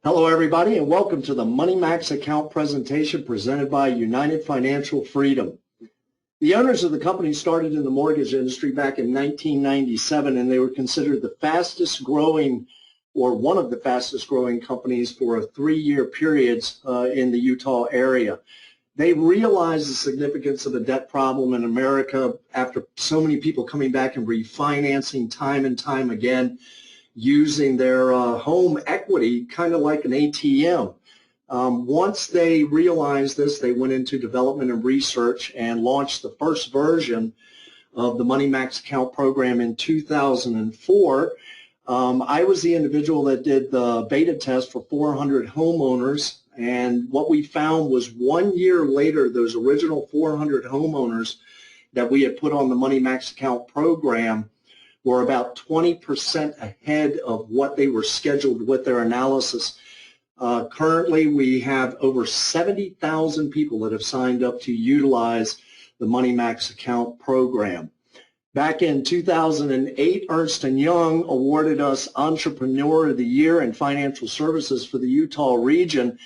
Hello everybody and welcome to the Money Max account presentation presented by United Financial Freedom. The owners of the company started in the mortgage industry back in 1997 and they were considered the fastest growing or one of the fastest growing companies for a 3-year period in the Utah area. They realized the significance of the debt problem in America after so many people coming back and refinancing time and time again, using their home equity kind of like an ATM. Once they realized this, they went into development and research and launched the first version of the Money Max account program in 2004. I was the individual that did the beta test for 400 homeowners, and what we found was 1 year later, those original 400 homeowners that we had put on the Money Max account program were about 20% ahead of what they were scheduled with their analysis. Currently, we have over 70,000 people that have signed up to utilize the Money Max account program. Back in 2008, Ernst & Young awarded us Entrepreneur of the Year in Financial Services for the Utah region.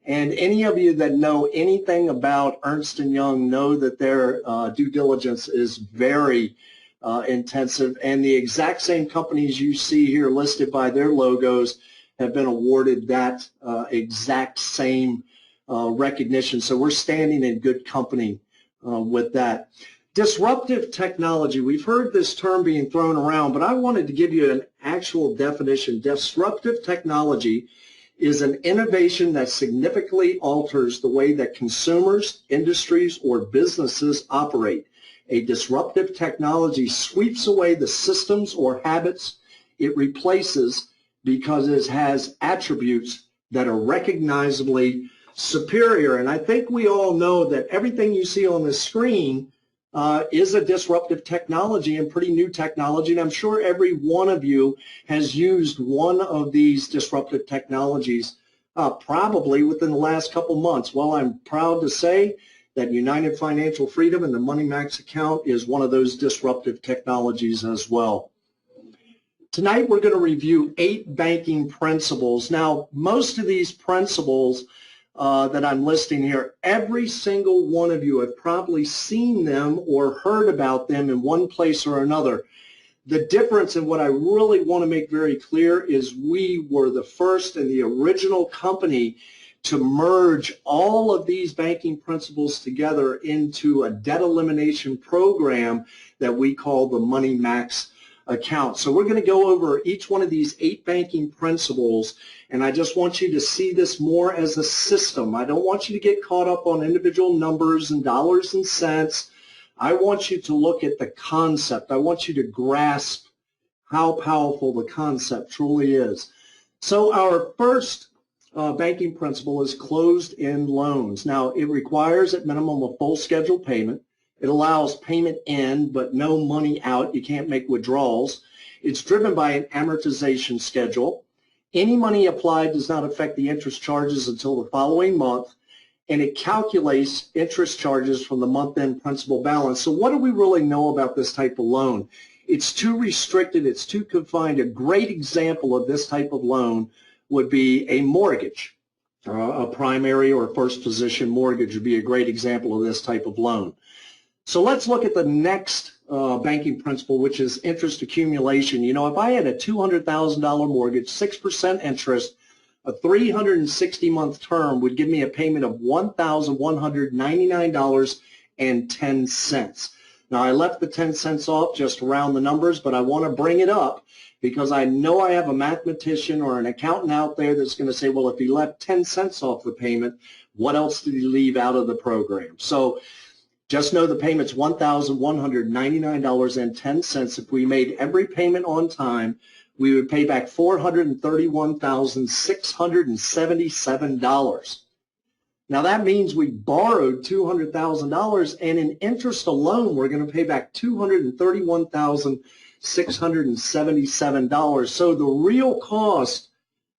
And any of you that know anything about Ernst & Young know that their due diligence is very intensive, and the exact same companies you see here listed by their logos have been awarded that exact same recognition. So we're standing in good company with that. Disruptive technology, we've heard this term being thrown around, but I wanted to give you an actual definition. Disruptive technology is an innovation that significantly alters the way that consumers, industries, or businesses operate. A disruptive technology sweeps away the systems or habits it replaces because it has attributes that are recognizably superior. And I think we all know that everything you see on the screen is a disruptive technology and pretty new technology. And I'm sure every one of you has used one of these disruptive technologies probably within the last couple months. Well, I'm proud to say that United Financial Freedom and the Money Max account is one of those disruptive technologies as well. Tonight we're going to review 8 banking principles. Now, most of these principles that I'm listing here, every single one of you have probably seen them or heard about them in one place or another. The difference, and what I really want to make very clear, is we were the first and the original company to merge all of these banking principles together into a debt elimination program that we call the Money Max account. So we're going to go over each one of these 8 banking principles, and I just want you to see this more as a system. I don't want you to get caught up on individual numbers and dollars and cents. I want you to look at the concept. I want you to grasp how powerful the concept truly is. So our first banking principle is closed-end loans. Now, it requires at minimum a full scheduled payment. It allows payment in but no money out. You can't make withdrawals. It's driven by an amortization schedule. Any money applied does not affect the interest charges until the following month, and it calculates interest charges from the month-end principal balance. So what do we really know about this type of loan? It's too restricted. It's too confined. A great example of this type of loan would be a mortgage. A primary or first position mortgage would be a great example of this type of loan. So let's look at the next banking principle, which is interest accumulation. You know, if I had a $200,000 mortgage, 6% interest, a 360-month term would give me a payment of $1,199.10. Now, I left the 10 cents off just around the numbers, but I want to bring it up because I know I have a mathematician or an accountant out there that's going to say, well, if he left 10 cents off the payment, what else did he leave out of the program? So just know the payment's $1,199.10. If we made every payment on time, we would pay back $431,677. Now that means we borrowed $200,000, and in interest alone, we're going to pay back $231,677. So the real cost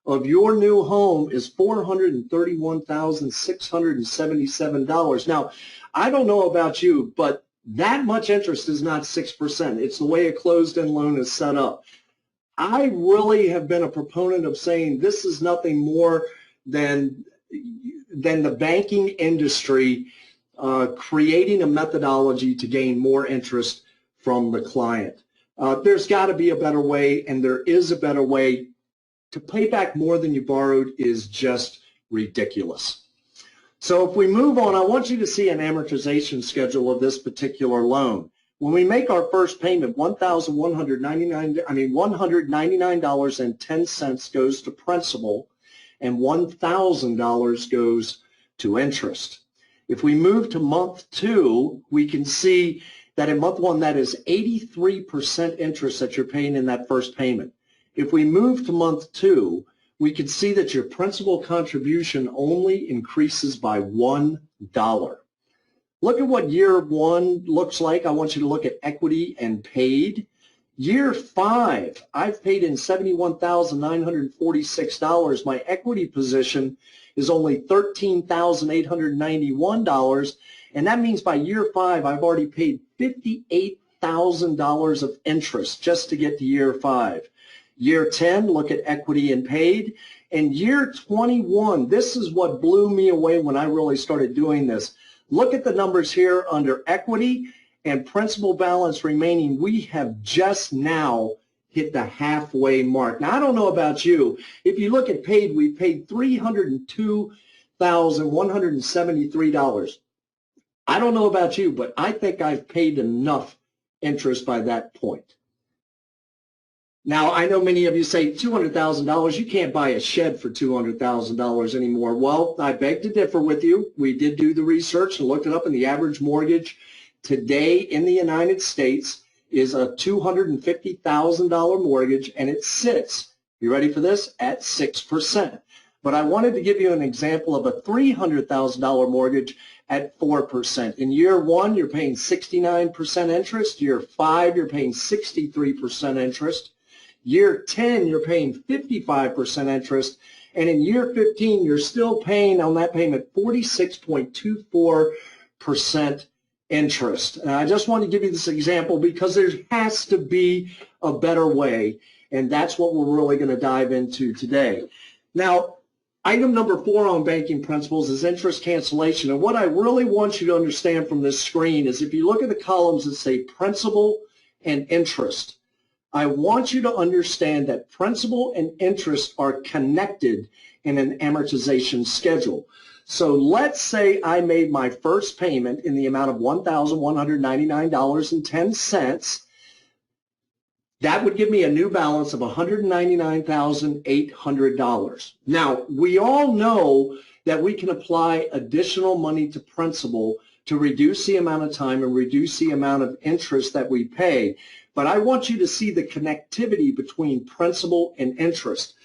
of your new home is $431,677. Now, I don't know about you, but that much interest is not 6%. It's the way a closed-end loan is set up. I really have been a proponent of saying this is nothing more than the banking industry creating a methodology to gain more interest from the client. There's got to be a better way, and there is a better way. To pay back more than you borrowed is just ridiculous. So if we move on, I want you to see an amortization schedule of this particular loan. When we make our first payment, $199.10 goes to principal, and $1,000 goes to interest. If we move to month 2, we can see that in month 1, that is 83% interest that you're paying in that first payment. If we move to month 2, we can see that your principal contribution only increases by $1. Look at what year 1 looks like. I want you to look at equity and paid. Year 5, I've paid in $71,946. My equity position is only $13,891, and that means by year 5, I've already paid $58,000 of interest just to get to year 5. Year 10, look at equity and paid. And year 21, this is what blew me away when I really started doing this. Look at the numbers here under equity and principal balance remaining. We have just now hit the halfway mark. Now, I don't know about you. If you look at paid, we paid $302,173. I don't know about you, but I think I've paid enough interest by that point. Now, I know many of you say $200,000, you can't buy a shed for $200,000 anymore. Well, I beg to differ with you. We did do the research and looked it up, and the average mortgage today in the United States is a $250,000 mortgage, and it sits, you ready for this, at 6%. But I wanted to give you an example of a $300,000 mortgage at 4%. In year 1, you're paying 69% interest. Year 5, you're paying 63% interest. Year 10, you're paying 55% interest, and in year 15, you're still paying on that payment 46.24% interest. And I just want to give you this example because there has to be a better way, and that's what we're really going to dive into today. Now, item number 4 on banking principles is interest cancellation, and what I really want you to understand from this screen is if you look at the columns that say principal and interest, I want you to understand that principal and interest are connected in an amortization schedule. So let's say I made my first payment in the amount of $1,199.10. That would give me a new balance of $199,800. Now, we all know that we can apply additional money to principal to reduce the amount of time and reduce the amount of interest that we pay. But I want you to see the connectivity between principal and interest.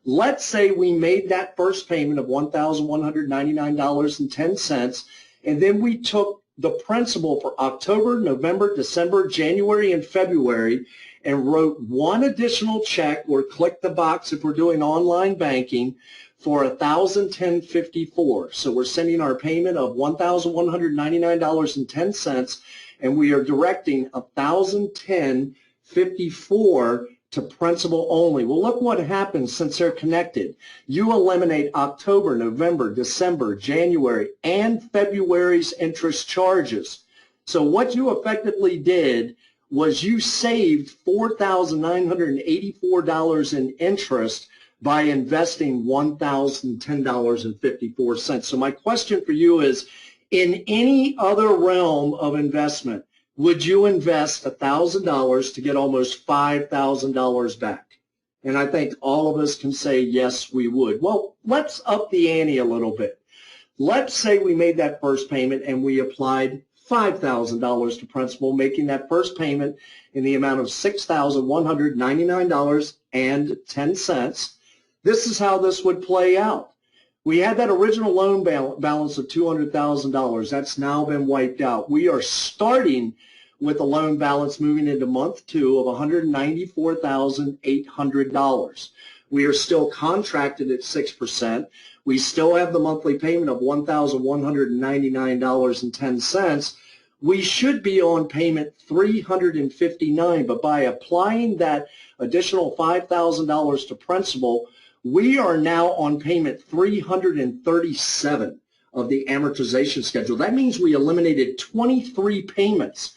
Let's say we made that first payment of $1,199.10, and then we took the principal for October, November, December, January, and February and wrote one additional check or click the box if we're doing online banking for $1,010.54. So we're sending our payment of $1,199.10, and we are directing $1,010.54 to principal only. Well, look what happens since they're connected. You eliminate October, November, December, January, and February's interest charges. So what you effectively did was you saved $4,984 in interest by investing $1,010.54. So my question for you is, in any other realm of investment, would you invest $1,000 to get almost $5,000 back? And I think all of us can say, yes, we would. Well, let's up the ante a little bit. Let's say we made that first payment and we applied $5,000 to principal, making that first payment in the amount of $6,199.10. This is how this would play out. We had that original loan balance of $200,000. That's now been wiped out. We are starting with a loan balance moving into month 2 of $194,800. We are still contracted at 6%. We still have the monthly payment of $1,199.10. we should be on payment 359, but by applying that additional $5,000 to principal, we are now on payment 337 of the amortization schedule. That means we eliminated 23 payments.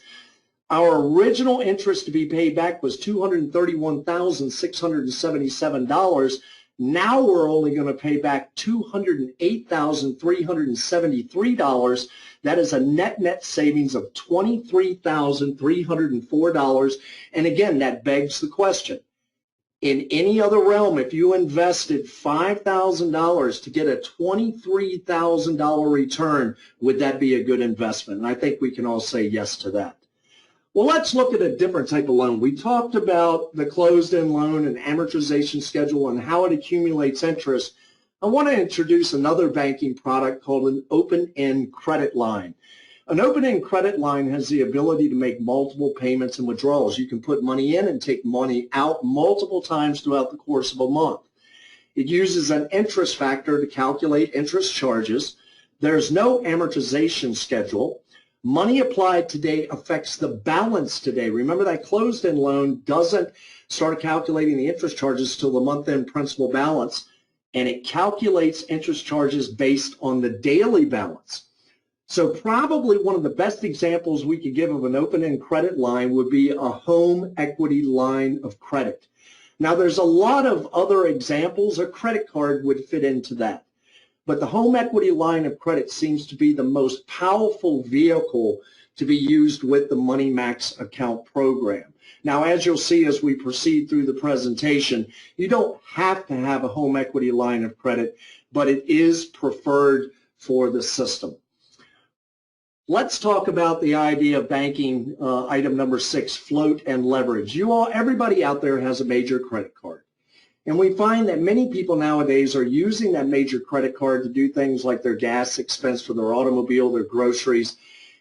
Our original interest to be paid back was $231,677. Now we're only going to pay back $208,373. That is a net savings of $23,304. And again, that begs the question. In any other realm, if you invested $5,000 to get a $23,000 return, would that be a good investment? And I think we can all say yes to that. Well, let's look at a different type of loan. We talked about the closed-end loan and amortization schedule and how it accumulates interest. I want to introduce another banking product called an open-end credit line. An open-end credit line has the ability to make multiple payments and withdrawals. You can put money in and take money out multiple times throughout the course of a month. It uses an interest factor to calculate interest charges. There's no amortization schedule. Money applied today affects the balance today. Remember, that closed-end loan doesn't start calculating the interest charges till the month-end principal balance, and it calculates interest charges based on the daily balance. So probably one of the best examples we could give of an open-end credit line would be a home equity line of credit. Now, there's a lot of other examples. A credit card would fit into that. But the home equity line of credit seems to be the most powerful vehicle to be used with the Money Max account program. Now, as you'll see as we proceed through the presentation, you don't have to have a home equity line of credit, but it is preferred for the system. Let's talk about the idea of banking, item number 6, float and leverage. Everybody out there has a major credit card. And we find that many people nowadays are using that major credit card to do things like their gas expense for their automobile, their groceries.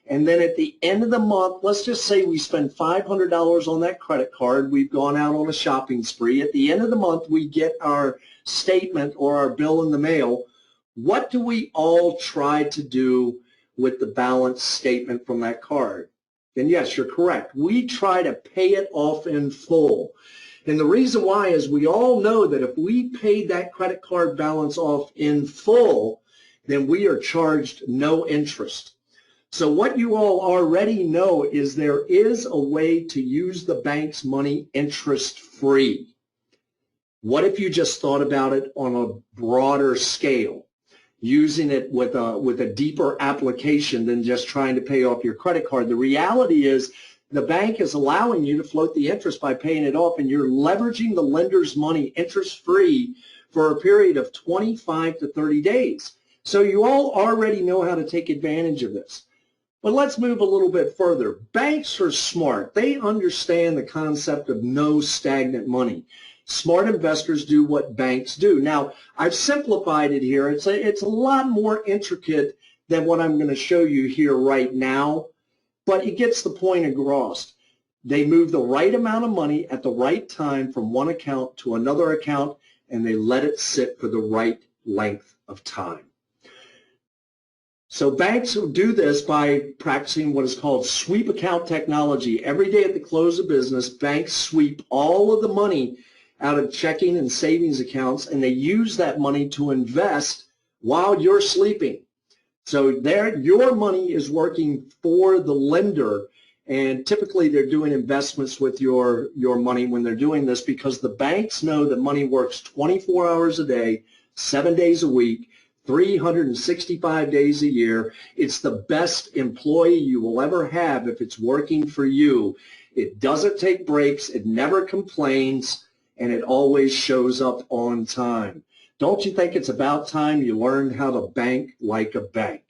And then at the end of the month, let's just say we spend $500 on that credit card. We've gone out on a shopping spree. At the end of the month, we get our statement or our bill in the mail. What do we all try to do with the balance statement from that card? And yes, you're correct. We try to pay it off in full. And the reason why is we all know that if we paid that credit card balance off in full, then we are charged no interest. So what you all already know is there is a way to use the bank's money interest-free. What if you just thought about it on a broader scale, using it with a deeper application than just trying to pay off your credit card? The reality is the bank is allowing you to float the interest by paying it off, and you're leveraging the lender's money interest-free for a period of 25 to 30 days. So you all already know how to take advantage of this. But let's move a little bit further. Banks are smart. They understand the concept of no stagnant money. Smart investors do what banks do. Now, I've simplified it here. It's a lot more intricate than what I'm going to show you here right now. But it gets the point across. They move the right amount of money at the right time from one account to another account, and they let it sit for the right length of time. So banks do this by practicing what is called sweep account technology. Every day at the close of business, banks sweep all of the money out of checking and savings accounts, and they use that money to invest while you're sleeping. So your money is working for the lender, and typically they're doing investments with your money when they're doing this, because the banks know that money works 24 hours a day, 7 days a week, 365 days a year. It's the best employee you will ever have if it's working for you. It doesn't take breaks, it never complains, and it always shows up on time. Don't you think it's about time you learned how to bank like a bank?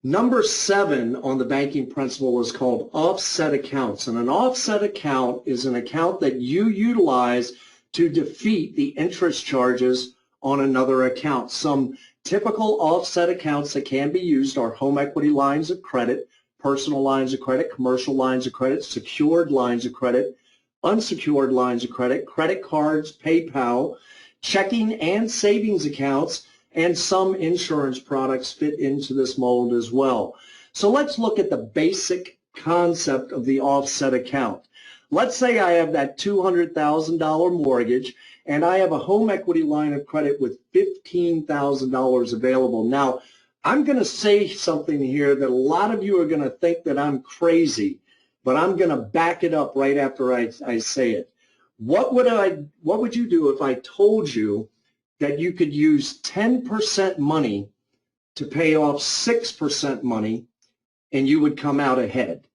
Number 7 on the banking principle is called offset accounts. And an offset account is an account that you utilize to defeat the interest charges on another account. Some typical offset accounts that can be used are home equity lines of credit, personal lines of credit, commercial lines of credit, secured lines of credit, unsecured lines of credit, credit cards, PayPal, checking and savings accounts, and some insurance products fit into this mold as well. So let's look at the basic concept of the offset account. Let's say I have that $200,000 mortgage and I have a home equity line of credit with $15,000 available. Now, I'm going to say something here that a lot of you are going to think that I'm crazy, but I'm going to back it up right after I say it. What would you do if I told you that you could use 10% money to pay off 6% money and you would come out ahead?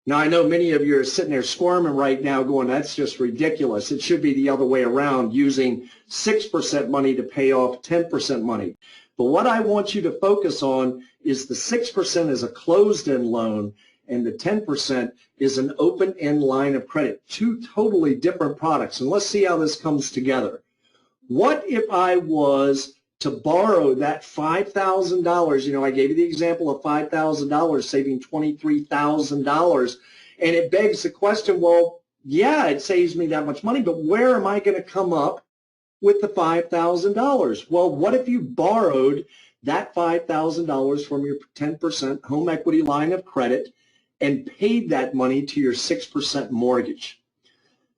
Now, I know many of you are sitting there squirming right now going, that's just ridiculous. It should be the other way around, using 6% money to pay off 10% money. But what I want you to focus on is the 6% is a closed-end loan and the 10% is an open-end line of credit. Two totally different products. And let's see how this comes together. What if I was to borrow that $5,000, you know, I gave you the example of $5,000 saving $23,000, and it begs the question, well, yeah, it saves me that much money, but where am I going to come up with the $5,000? Well, what if you borrowed that $5,000 from your 10% home equity line of credit and paid that money to your 6% mortgage?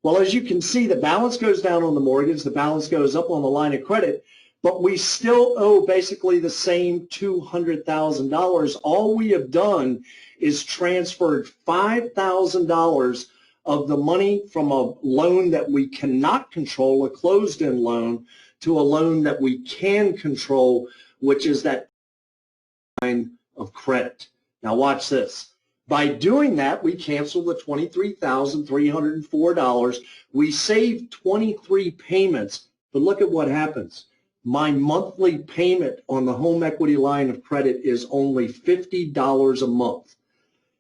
Well, as you can see, the balance goes down on the mortgage, the balance goes up on the line of credit, but we still owe basically the same $200,000. All we have done is transferred $5,000 of the money from a loan that we cannot control, a closed-end loan, to a loan that we can control, which is that line of credit. Now watch this. By doing that, we cancel the $23,304. We save 23 payments, but look at what happens. My monthly payment on the home equity line of credit is only $50 a month.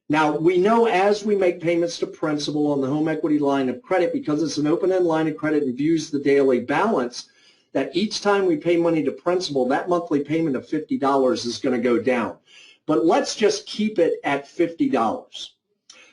Now, we know as we make payments to principal on the home equity line of credit, because it's an open-end line of credit and views the daily balance, that each time we pay money to principal, that monthly payment of $50 is going to go down. But let's just keep it at $50.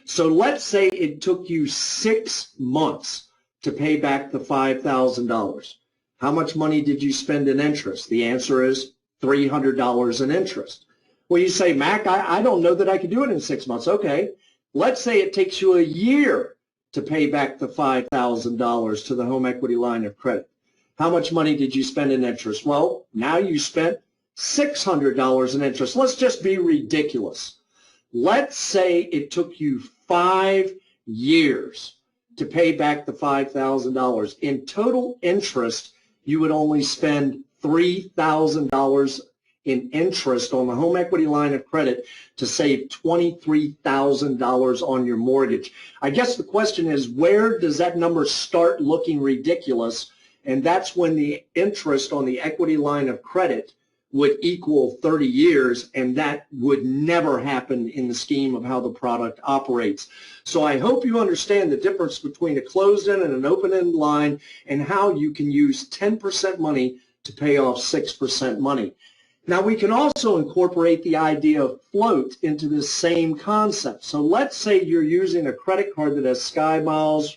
So let's say it took you 6 months to pay back the $5,000. How much money did you spend in interest? The answer is $300 in interest. Well, you say, Mac, I don't know that I could do it in 6 months. Okay, let's say it takes you a year to pay back the $5,000 to the home equity line of credit. How much money did you spend in interest? Well, now you spent $600 in interest. Let's just be ridiculous. Let's say it took you 5 years to pay back the $5,000. In total interest, you would only spend $3,000 in interest on the home equity line of credit to save $23,000 on your mortgage. I guess the question is, where does that number start looking ridiculous? And that's when the interest on the equity line of credit would equal 30 years, and that would never happen in the scheme of how the product operates. So I hope you understand the difference between a closed-end and an open-end line and how you can use 10% money to pay off 6% money. Now, we can also incorporate the idea of float into this same concept. So let's say you're using a credit card that has Sky Miles,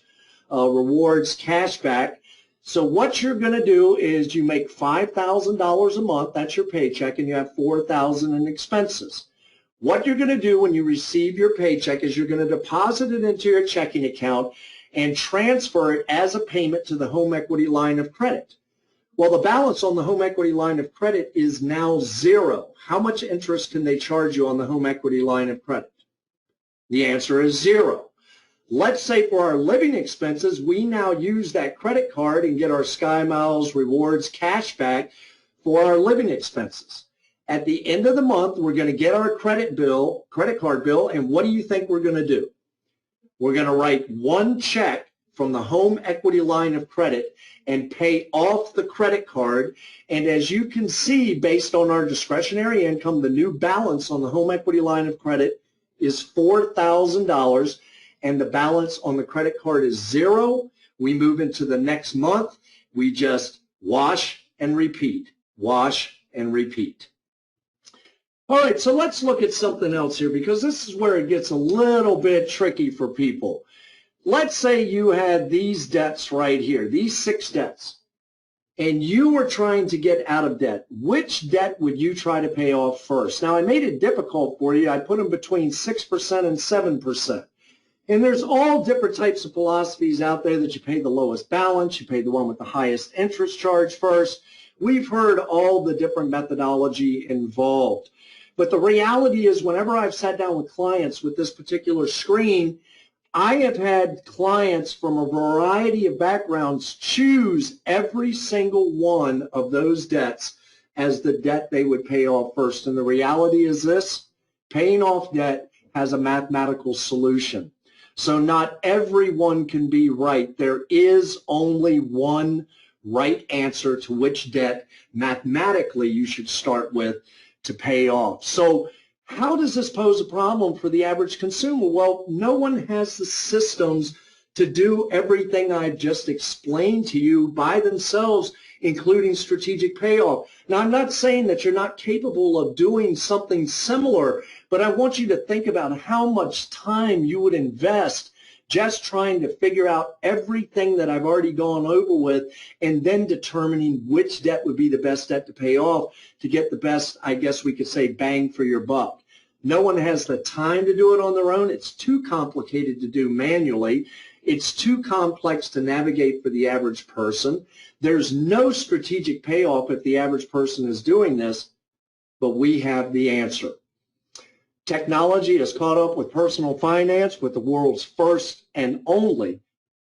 rewards, cashback. So what you're going to do is you make $5,000 a month, that's your paycheck, and you have $4,000 in expenses. What you're going to do when you receive your paycheck is you're going to deposit it into your checking account and transfer it as a payment to the home equity line of credit. Well, the balance on the home equity line of credit is now zero. How much interest can they charge you on the home equity line of credit? The answer is zero. Let's say for our living expenses, we now use that credit card and get our Sky Miles, rewards, cash back for our living expenses. At the end of the month, we're going to get our credit card bill, and what do you think we're going to do? We're going to write one check from the home equity line of credit and pay off the credit card. And as you can see, based on our discretionary income, the new balance on the home equity line of credit is $4,000. And the balance on the credit card is zero. We move into the next month. We just wash and repeat, wash and repeat. All right, so let's look at something else here, because this is where it gets a little bit tricky for people. Let's say you had these debts right here, these 6 debts. and you were trying to get out of debt, which debt would you try to pay off first? Now, I made it difficult for you. I put them between 6% and 7%. And there's all different types of philosophies out there that you pay the lowest balance, you pay the one with the highest interest charge first. We've heard all the different methodology involved. But the reality is, whenever I've sat down with clients with this particular screen, I have had clients from a variety of backgrounds choose every single one of those debts as the debt they would pay off first. And the reality is this: paying off debt has a mathematical solution. So not everyone can be right. There is only one right answer to which debt mathematically you should start with to pay off. So how does this pose a problem for the average consumer? Well, no one has the systems to do everything I've just explained to you by themselves, including strategic payoff. Now, I'm not saying that you're not capable of doing something similar, but I want you to think about how much time you would invest just trying to figure out everything that I've already gone over with, and then determining which debt would be the best debt to pay off to get the best, I guess we could say, bang for your buck. No one has the time to do it on their own. It's too complicated to do manually. It's too complex to navigate for the average person. There's no strategic payoff if the average person is doing this, but we have the answer. Technology has caught up with personal finance with the world's first and only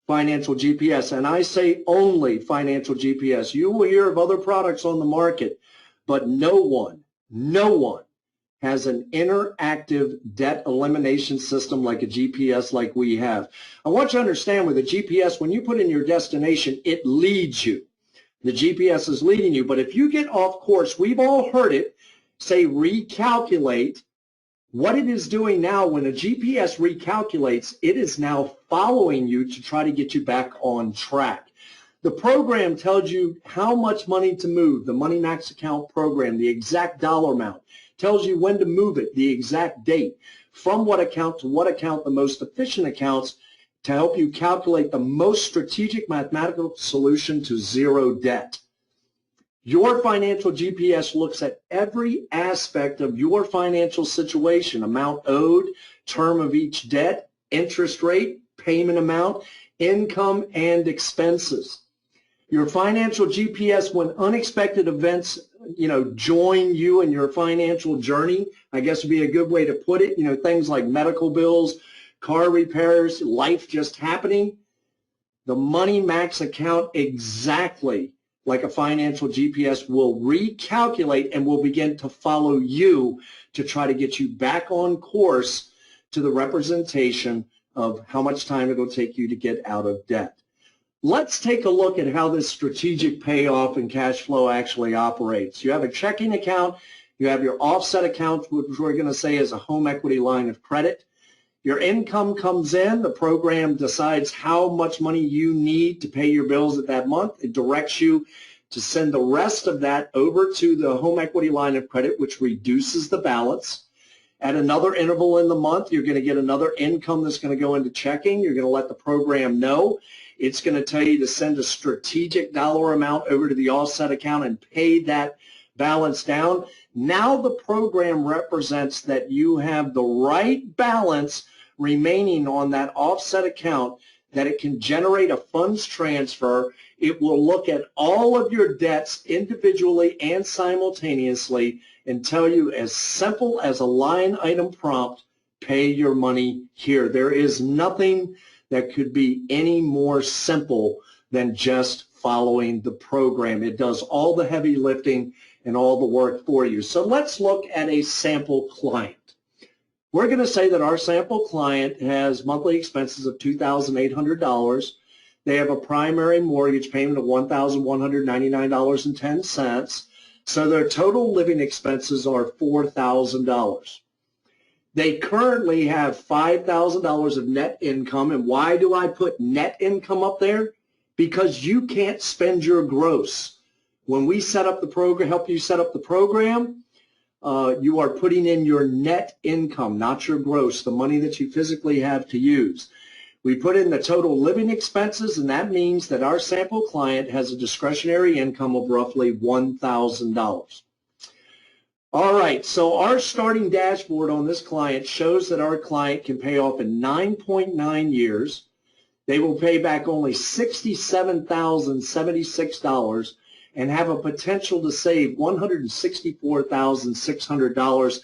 financial GPS. And I say only financial GPS. You will hear of other products on the market, but no one has an interactive debt elimination system like a GPS like we have. I want you to understand, with a GPS, when you put in your destination, it leads you. The GPS is leading you. But if you get off course, we've all heard it, say recalculate. What it is doing now, when a GPS recalculates, it is now following you to try to get you back on track. The program tells you how much money to move, the Money Max account program, the exact dollar amount, tells you when to move it, the exact date, from what account to what account, the most efficient accounts, to help you calculate the most strategic mathematical solution to zero debt. Your financial GPS looks at every aspect of your financial situation: amount owed, term of each debt, interest rate, payment amount, income, and expenses. Your financial GPS, when unexpected events, join you in your financial journey, I guess would be a good way to put it, things like medical bills, car repairs, life just happening. The Money Max account, exactly like a financial GPS, will recalculate and will begin to follow you to try to get you back on course to the representation of how much time it will take you to get out of debt. Let's take a look at how this strategic payoff and cash flow actually operates. You have a checking account, you have your offset account, which we're going to say is a home equity line of credit. Your income comes in, the program decides how much money you need to pay your bills at that month. It directs you to send the rest of that over to the home equity line of credit, which reduces the balance. At another interval in the month, you're going to get another income that's going to go into checking. You're going to let the program know. It's going to tell you to send a strategic dollar amount over to the offset account and pay that balance down. Now the program represents that you have the right balance remaining on that offset account, that it can generate a funds transfer. It will look at all of your debts individually and simultaneously and tell you, as simple as a line item prompt, pay your money here. There is nothing that could be any more simple than just following the program. It does all the heavy lifting and all the work for you. So let's look at a sample client. We're going to say that our sample client has monthly expenses of $2,800. They have a primary mortgage payment of $1,199.10. So their total living expenses are $4,000. They currently have $5,000 of net income. And why do I put net income up there? Because you can't spend your gross. When we set up the program, help you set up the program, you are putting in your net income, not your gross, the money that you physically have to use. We put in the total living expenses, and that means that our sample client has a discretionary income of roughly $1,000. All right, so our starting dashboard on this client shows that our client can pay off in 9.9 years. They will pay back only $67,076 and have a potential to save $164,600.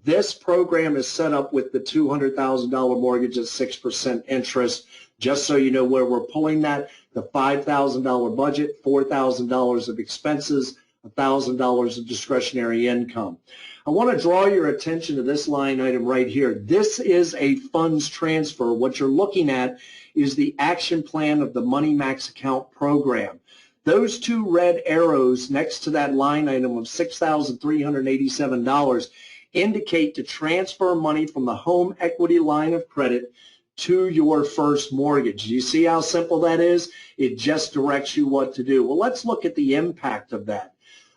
This program is set up with the $200,000 mortgage at 6% interest. Just so you know where we're pulling that, the $5,000 budget, $4,000 of expenses, $1,000 of discretionary income. I want to draw your attention to this line item right here. This is a funds transfer. What you're looking at is the action plan of the Money Max account program. Those two red arrows next to that line item of $6,387 indicate to transfer money from the home equity line of credit to your first mortgage. Do you see how simple that is? It just directs you what to do. Well, let's look at the impact of that.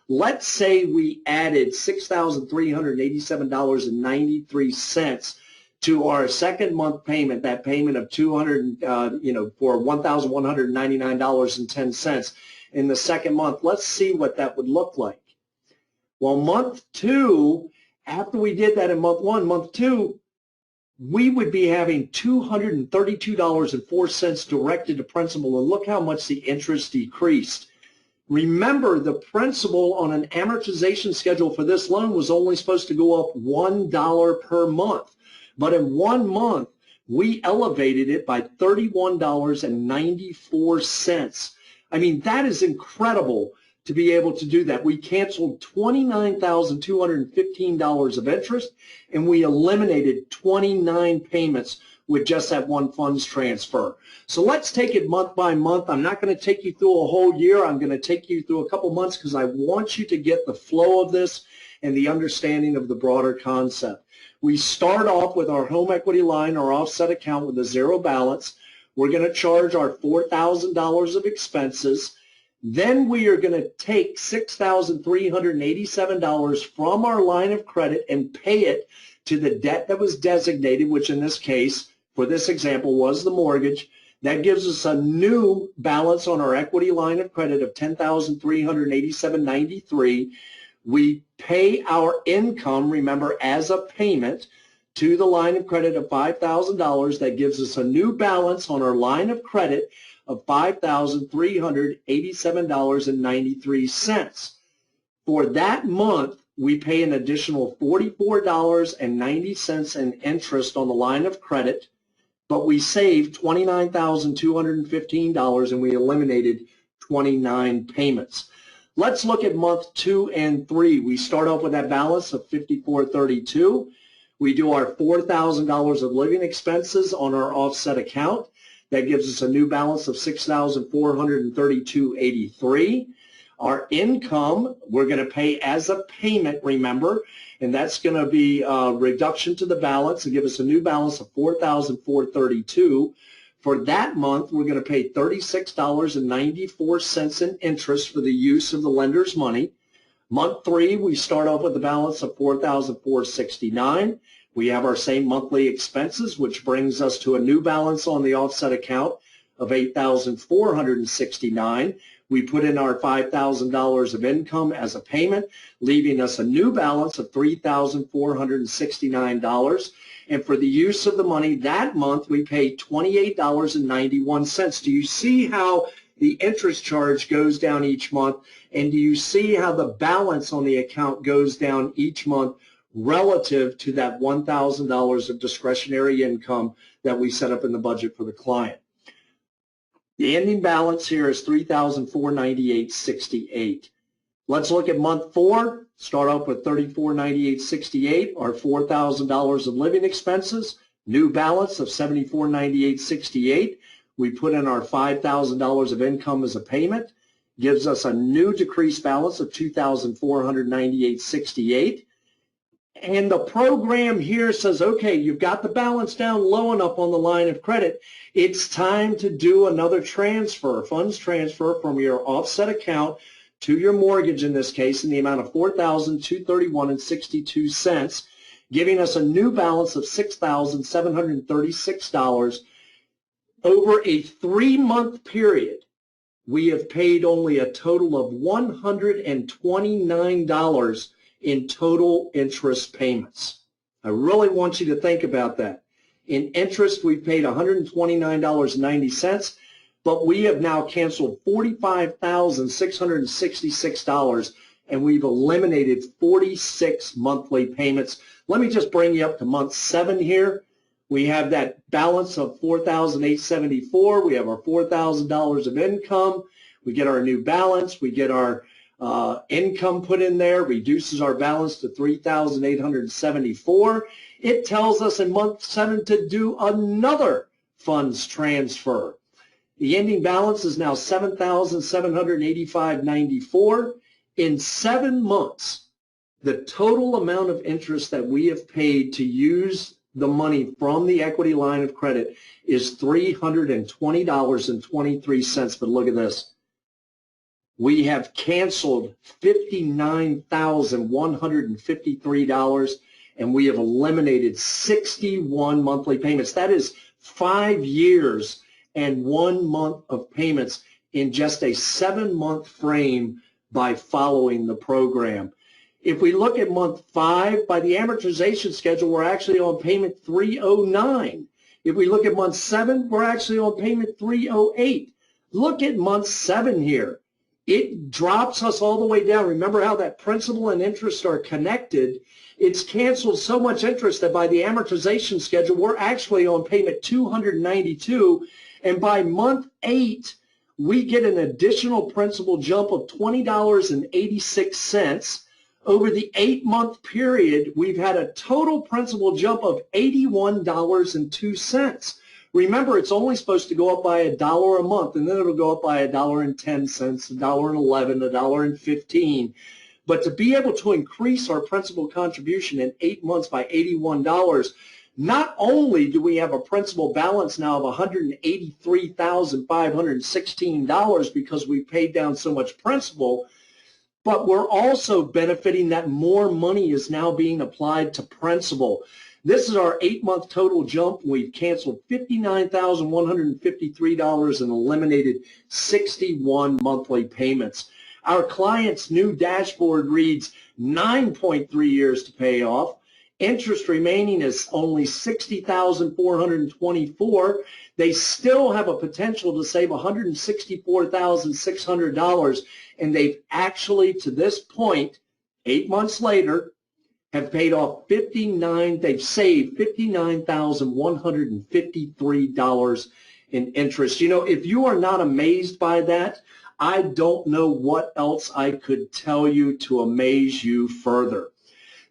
Let's say we added $6,387.93 to our second month payment, that payment of for $1,199.10 in the second month. Let's see what that would look like. Well, month two, after we did that in month one, month two, we would be having $232.04 directed to principal, and look how much the interest decreased. Remember, the principal on an amortization schedule for this loan was only supposed to go up $1 per month. But in 1 month, we elevated it by $31.94. I mean, that is incredible to be able to do that. We canceled $29,215 of interest, and we eliminated 29 payments with just that one funds transfer. So let's take it month by month. I'm not going to take you through a whole year. I'm going to take you through a couple months because I want you to get the flow of this and the understanding of the broader concept. We start off with our home equity line, our offset account with a zero balance. We're going to charge our $4,000 of expenses. Then we are going to take $6,387 from our line of credit and pay it to the debt that was designated, which in this case, for this example, was the mortgage. That gives us a new balance on our equity line of credit of $10,387.93. We pay our income, remember, as a payment to the line of credit of $5,000. That gives us a new balance on our line of credit of $5,387.93. For that month, we pay an additional $44.90 in interest on the line of credit, but we saved $29,215 and we eliminated 29 payments. Let's look at month 2 and 3. We start off with that balance of $54.32. We do our $4,000 of living expenses on our offset account. That gives us a new balance of $6,432.83. Our income, we're going to pay as a payment, remember, and that's going to be a reduction to the balance and give us a new balance of $4,432. For that month, we're going to pay $36.94 in interest for the use of the lender's money. Month 3, we start off with a balance of $4,469. We have our same monthly expenses, which brings us to a new balance on the offset account of $8,469. We put in our $5,000 of income as a payment, leaving us a new balance of $3,469. And for the use of the money that month, we paid $28.91. Do you see how the interest charge goes down each month? And do you see how the balance on the account goes down each month relative to that $1,000 of discretionary income that we set up in the budget for the client? The ending balance here is $3,498.68. Let's look at month 4. Start off with $3498.68, our $4,000 of living expenses, new balance of $7498.68. We put in our $5,000 of income as a payment, gives us a new decreased balance of $2,498.68. And the program here says, okay, you've got the balance down low enough on the line of credit. It's time to do another transfer, funds transfer from your offset account to your mortgage in this case in the amount of Over a 3-month period, we have paid only a total of $129 in total interest payments. I really want you to think about that. In interest, we've paid $129.90, but we have now canceled $45,666, and we've eliminated 46 monthly payments. Let me just bring you up to month 7 here. We have that balance of $4,874. We have our $4,000 of income. We get our new balance. We get our income put in there, reduces our balance to $3,874. It tells us in month 7 to do another funds transfer. The ending balance is now $7,785.94. In 7 months, the total amount of interest that we have paid to use the money from the equity line of credit is $320.23. But look at this. We have canceled $59,153, and we have eliminated 61 monthly payments. That is 5 years and 1 month of payments in just a 7-month frame by following the program. If we look at month 5, by the amortization schedule, we're actually on payment 309. If we look at month 7, we're actually on payment 308. Look at month 7 here. It drops us all the way down. Remember how that principal and interest are connected? It's canceled so much interest that by the amortization schedule, we're actually on payment 292. And by month 8, we get an additional principal jump of $20.86. Over the 8-month period, we've had a total principal jump of $81.02. Remember, it's only supposed to go up by $1 a month, and then it'll go up by $1.10, $1.11, $1.15. But to be able to increase our principal contribution in 8 months by $81, not only do we have a principal balance now of $183,516 because we paid down so much principal, but we're also benefiting that more money is now being applied to principal. This is our 8-month total jump. We've canceled $59,153 and eliminated 61 monthly payments. Our client's new dashboard reads 9.3 years to pay off. Interest remaining is only $60,424. They still have a potential to save $164,600, and they've actually, to this point, 8 months later, have paid off they've saved $59,153 in interest. You know, if you are not amazed by that, I don't know what else I could tell you to amaze you further.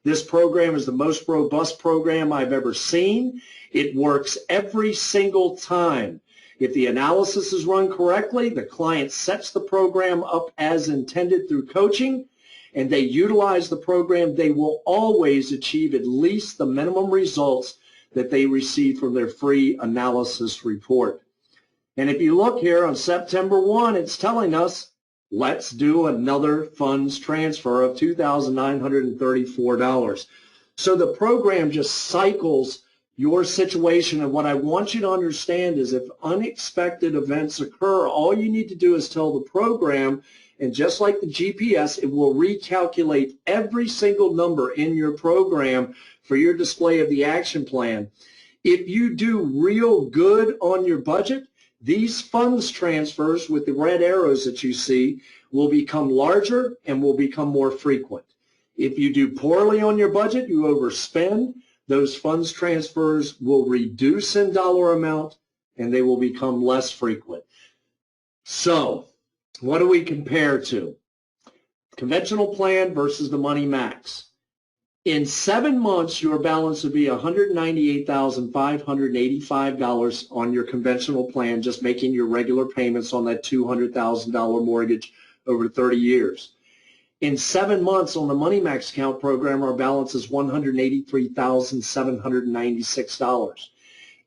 This program is the most robust program I've ever seen. It works every single time. If the analysis is run correctly, the client sets the program up as intended through coaching, and they utilize the program, they will always achieve at least the minimum results that they receive from their free analysis report. And if you look here on September 1, it's telling us, let's do another funds transfer of $2,934. So the program just cycles your situation, and what I want you to understand is if unexpected events occur, all you need to do is tell the program, and just like the GPS, it will recalculate every single number in your program for your display of the action plan. If you do real good on your budget, these funds transfers with the red arrows that you see will become larger and will become more frequent. If you do poorly on your budget, you overspend, those funds transfers will reduce in dollar amount and they will become less frequent. So, what do we compare to? Conventional plan versus the Money Max. In 7 months, your balance would be $198,585 on your conventional plan, just making your regular payments on that $200,000 mortgage over 30 years. In 7 months on the Money Max account program, our balance is $183,796.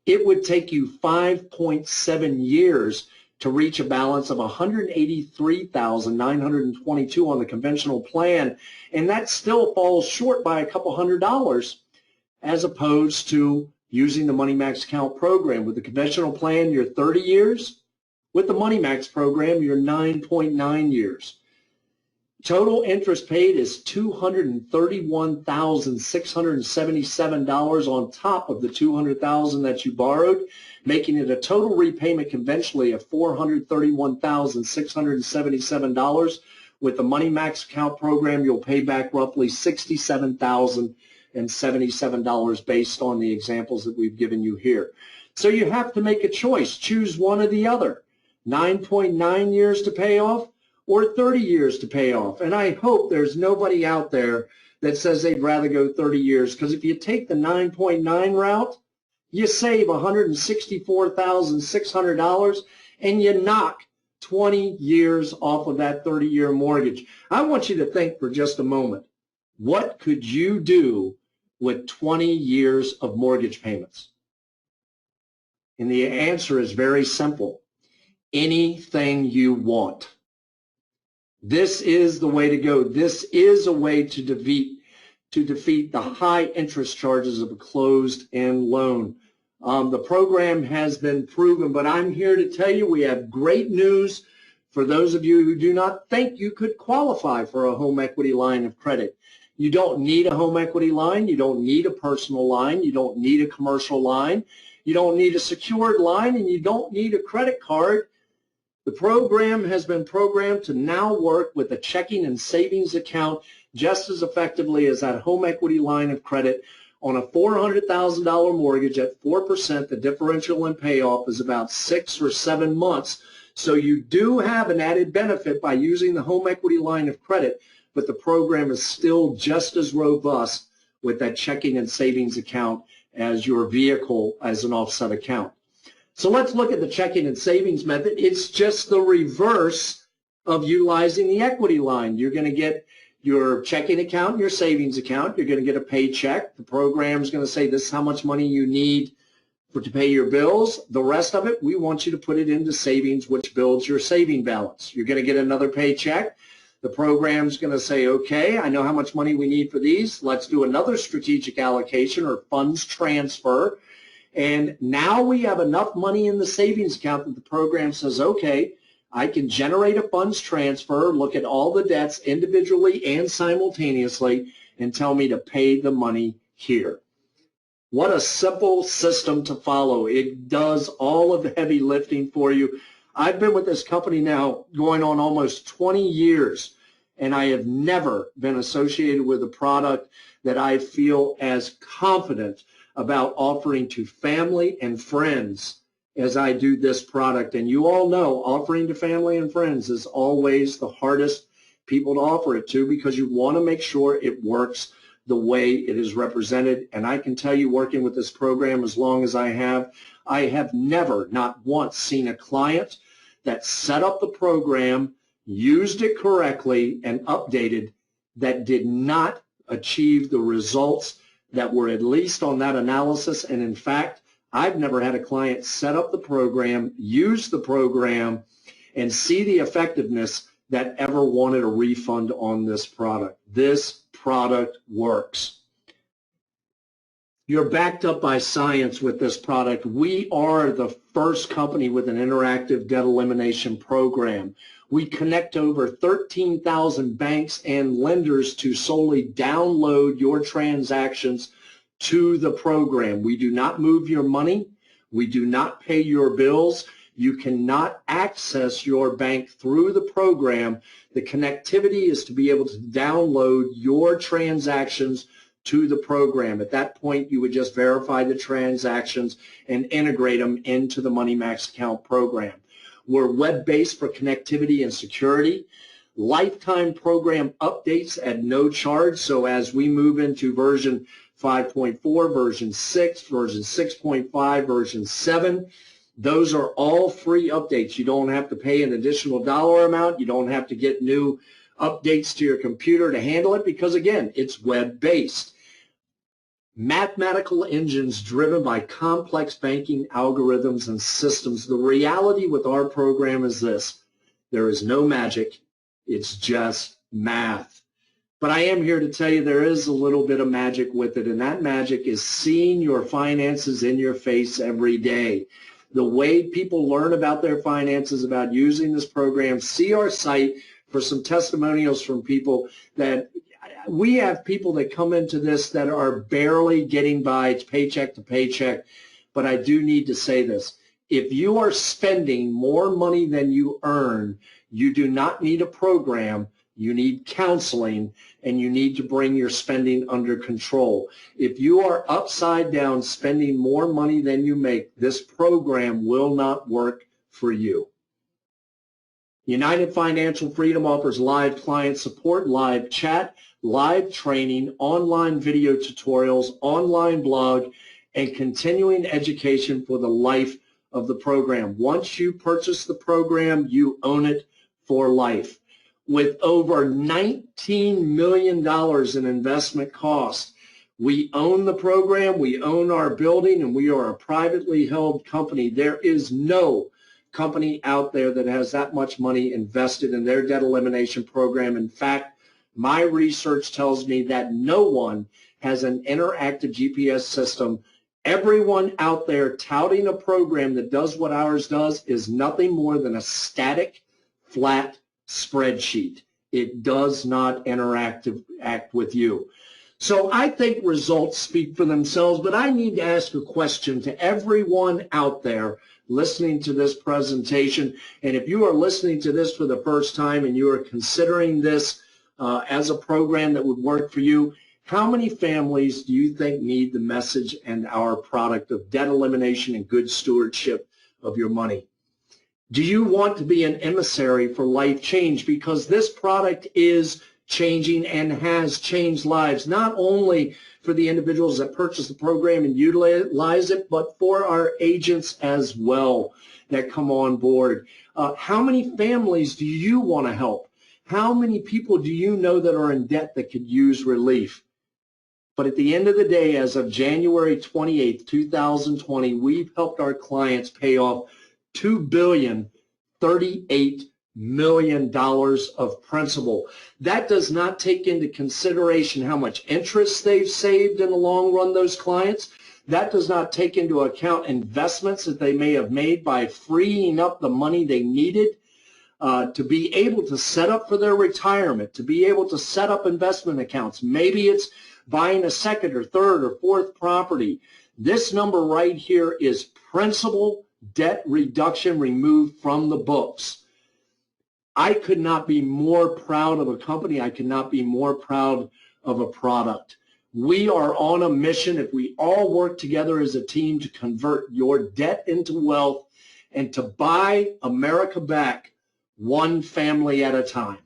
It would take you 5.7 years to reach a balance of $183,922 on the conventional plan, and that still falls short by a couple $100 as opposed to using the Money Max account program. With the conventional plan, you're 30 years. With the Money Max program, you're 9.9 years. Total interest paid is $231,677 on top of the $200,000 that you borrowed, making it a total repayment conventionally of $431,677. With the Money Max account program, you'll pay back roughly $67,077 based on the examples that we've given you here. So you have to make a choice. Choose one or the other. 9.9 years to pay off or 30 years to pay off. And I hope there's nobody out there that says they'd rather go 30 years, because if you take the 9.9 route, you save $164,600 and you knock 20 years off of that 30-year mortgage. I want you to think for just a moment. What could you do with 20 years of mortgage payments? And the answer is very simple. Anything you want. This is the way to go. This is a way to defeat the high interest charges of a closed-end loan. The program has been proven, but I'm here to tell you we have great news for those of you who do not think you could qualify for a home equity line of credit. You don't need a home equity line. You don't need a personal line. You don't need a commercial line. You don't need a secured line, and you don't need a credit card. The program has been programmed to now work with a checking and savings account just as effectively as that home equity line of credit. On a $400,000 mortgage at 4%, the differential in payoff is about 6 or 7 months. So you do have an added benefit by using the home equity line of credit, but the program is still just as robust with that checking and savings account as your vehicle as an offset account. So let's look at the checking and savings method. It's just the reverse of utilizing the equity line. You're going to get your checking account and your savings account. You're going to get a paycheck. The program is going to say this is how much money you need to pay your bills. The rest of it, we want you to put it into savings, which builds your saving balance. You're going to get another paycheck. The program's going to say, okay, I know how much money we need for these. Let's do another strategic allocation or funds transfer. And now we have enough money in the savings account that the program says, okay, I can generate a funds transfer, look at all the debts individually and simultaneously, and tell me to pay the money here. What a simple system to follow. It does all of the heavy lifting for you. I've been with this company now going on almost 20 years, and I have never been associated with a product that I feel as confident about offering to family and friends as I do this product. And you all know offering to family and friends is always the hardest people to offer it to, because you want to make sure it works the way it is represented. And I can tell you, working with this program as long as I have never, not once, seen a client that set up the program, used it correctly, and updated that did not achieve the results that were at least on that analysis. And in fact, I've never had a client set up the program, use the program, and see the effectiveness that ever wanted a refund on this product. This product works. You're backed up by science with this product. We are the first company with an interactive debt elimination program. We connect over 13,000 banks and lenders to solely download your transactions to the program. We do not move your money. We do not pay your bills. You cannot access your bank through the program. The connectivity is to be able to download your transactions to the program. At that point, you would just verify the transactions and integrate them into the Money Max account program. We're web-based for connectivity and security. Lifetime program updates at no charge. So as we move into version 5.4, version 6, version 6.5, version 7, those are all free updates. You don't have to pay an additional dollar amount. You don't have to get new updates to your computer to handle it, because, again, it's web-based. Mathematical engines driven by complex banking algorithms and systems. The reality with our program is this: there is no magic. It's just math. But I am here to tell you there is a little bit of magic with it, and that magic is seeing your finances in your face every day. The way people learn about their finances, about using this program, see our site for some testimonials from people that we have people that come into this that are barely getting by. It's paycheck to paycheck. But I do need to say this. If you are spending more money than you earn, you do not need a program. You need counseling, and you need to bring your spending under control. If you are upside down spending more money than you make, this program will not work for you. United Financial Freedom offers live client support, live chat, live training, online video tutorials, online blog, and continuing education for the life of the program. Once you purchase the program, you own it for life. With over $19 million in investment costs, we own the program, we own our building, and we are a privately held company. There is no company out there that has that much money invested in their debt elimination program. In fact, my research tells me that no one has an interactive GPS system. Everyone out there touting a program that does what ours does is nothing more than a static, flat spreadsheet. It does not interact with you. So I think results speak for themselves, but I need to ask a question to everyone out there listening to this presentation. And if you are listening to this for the first time and you are considering this as a program that would work for you, how many families do you think need the message and our product of debt elimination and good stewardship of your money? Do you want to be an emissary for life change? Because this product is changing and has changed lives, not only for the individuals that purchase the program and utilize it, but for our agents as well that come on board. How many families do you want to help? How many people do you know that are in debt that could use relief? But at the end of the day, as of January 28th, 2020, we've helped our clients pay off $2,038 million of principal. That does not take into consideration how much interest they've saved in the long run, those clients. That does not take into account investments that they may have made by freeing up the money they needed to be able to set up for their retirement, to be able to set up investment accounts. Maybe it's buying a second or third or fourth property. This number right here is principal debt reduction removed from the books. I could not be more proud of a company. I could not be more proud of a product. We are on a mission, if we all work together as a team, to convert your debt into wealth and to buy America back one family at a time.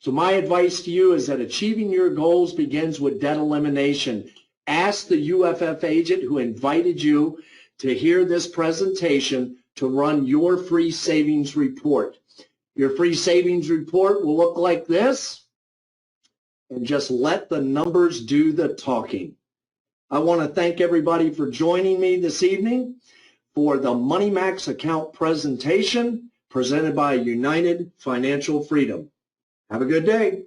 So my advice to you is that achieving your goals begins with debt elimination. Ask the UFF agent who invited you to hear this presentation to run your free savings report. Your free savings report will look like this, and just let the numbers do the talking. I want to thank everybody for joining me this evening for the Money Max account presentation presented by United Financial Freedom. Have a good day.